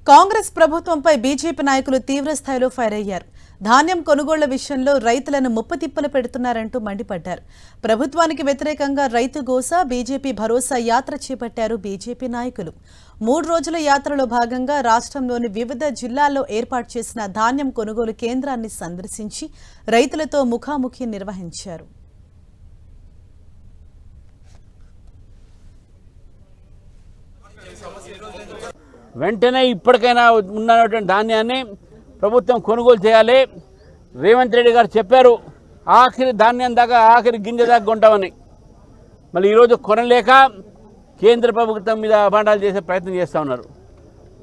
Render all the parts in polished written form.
కాంగ్రెస్ ప్రభుత్వంపై బీజేపీ నాయకులు తీవ్ర స్థాయిలో ఫైర్ అయ్యారు. ధాన్యం కొనుగోళ్ల విషయంలో రైతులను ముప్పతిప్పలు పెడుతున్నారంటూ మండిపడ్డారు. ప్రభుత్వానికి వ్యతిరేకంగా రైతు గోస బీజేపీ భరోసా యాత్ర చేపట్టారు బీజేపీ నాయకులు. 3 రోజుల యాత్రలో భాగంగా రాష్ట్రంలోని వివిధ జిల్లాల్లో ఏర్పాటు చేసిన ధాన్యం కొనుగోలు కేంద్రాన్ని సందర్శించి రైతులతో ముఖాముఖి నిర్వహించారు. వెంటనే ఇప్పటికైనా ఉన్నటువంటి ధాన్యాన్ని ప్రభుత్వం కొనుగోలు చేయాలి. రేవంత్ రెడ్డి గారు చెప్పారు ఆఖరి ధాన్యం దాకా ఆఖరి గింజ దాకా కొంటామని. మళ్ళీ ఈరోజు కొనలేక కేంద్ర ప్రభుత్వం మీద అభాండాలు చేసే ప్రయత్నం చేస్తూ ఉన్నారు.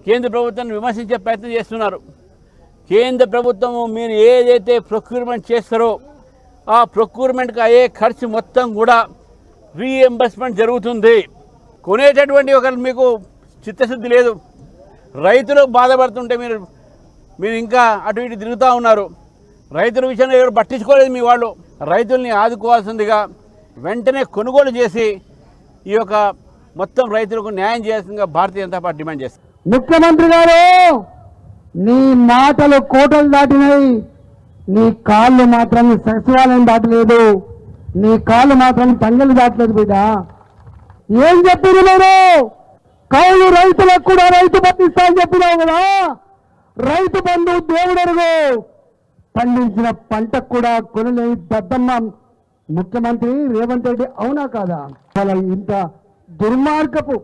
కేంద్ర ప్రభుత్వాన్ని విమర్శించే ప్రయత్నం చేస్తున్నారు. కేంద్ర ప్రభుత్వం మీరు ఏదైతే ప్రొక్యూర్మెంట్ చేస్తారో ఆ ప్రొక్యూర్మెంట్కి అయ్యే ఖర్చు మొత్తం కూడా రీఎంబర్స్మెంట్ జరుగుతుంది. కొనేటటువంటి ఒకరు మీకు చిత్తశుద్ధి లేదు. రైతులు బాధపడుతుంటే మీరు ఇంకా అటు ఇటు తిరుగుతూ ఉన్నారు. రైతుల విషయంలో ఎవరు పట్టించుకోలేదు. మీ వాళ్ళు రైతుల్ని ఆదుకోవాల్సిందిగా వెంటనే కొనుగోలు చేసి ఈ యొక్క మొత్తం రైతులకు న్యాయం చేయాల్సిందిగా భారతీయ జనతా పార్టీ డిమాండ్ చేస్తుంది. ముఖ్యమంత్రి గారు, నీ మాటలు కోటలు దాటినాయి, నీ కాళ్ళు మాత్రం సచివాలయం దాటలేదు, నీ కాళ్ళు మాత్రం తంగలు దాటలేదు. బిడ్డ ఏం చెప్పారు మీరు? కౌలు రైతులకు కూడా రైతు బంధు ఇస్తా అని చెప్పినావు కదా. రైతు బంధు దేవుడరుగు, పండించిన పంటకు కూడా కొనలేని దద్దమ్మ ముఖ్యమంత్రి రేవంత్ రెడ్డి, అవునా కాదా? అలా ఇంత దుర్మార్గపు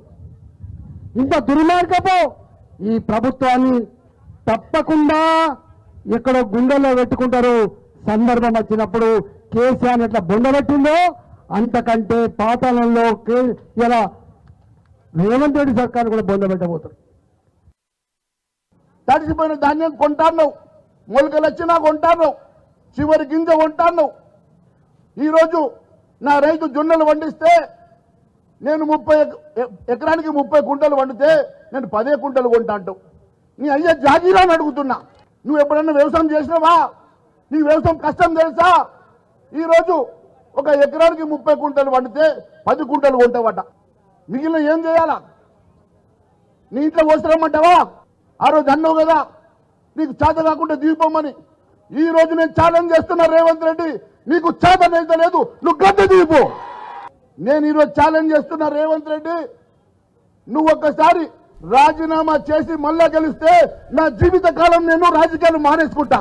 ఈ ప్రభుత్వాన్ని తప్పకుండా ఎక్కడో గుండెల్లో పెట్టుకుంటారు. సందర్భం వచ్చినప్పుడు కేసీఆర్ ఎట్లా బొండబెట్టిందో అంతకంటే పాతాళంలో ఇలా రేవంత్ రెడ్డి సర్కారు కూడా బొందబెట్టబోతారు. తడిసిపోయిన ధాన్యం కొంటాను, మొలకలు వచ్చినా కొంటాను, చివరి గింజ కొంటాను. ఈరోజు నా రైతు జొన్నలు పండిస్తే నేను ఎకరానికి 30 కుంటలు పండితే నేను 10 కుంటలు కొంటాంటావు. నీ అయ్యే జాగీరా అని అడుగుతున్నా. నువ్వు ఎప్పుడన్నా వ్యవసాయం చేసినావా? నీ వ్యవసాయం కష్టం తెలుసా? ఈరోజు ఒక ఎకరానికి 30 కుంటలు పండితే 10 కుంటలు కొంటావట. మిగిలిన ఏం చేయాలా? నీ ఇంట్లో పోస్తారమ్మంటావా? ఆ రోజు అన్నావు కదా నీకు చేత కాకుండా దిగిపోమని. ఈ రోజు నేను ఛాలెంజ్ చేస్తున్నా రేవంత్ రెడ్డి, నీకు చేత నైతే లేదు, నువ్వు గద్దె దిగిపో. నేను ఈరోజు ఛాలెంజ్ చేస్తున్నా రేవంత్ రెడ్డి, నువ్వు ఒక్కసారి రాజీనామా చేసి మళ్ళా గెలిస్తే నా జీవిత కాలం నేను రాజకీయాలు మానేసుకుంటా.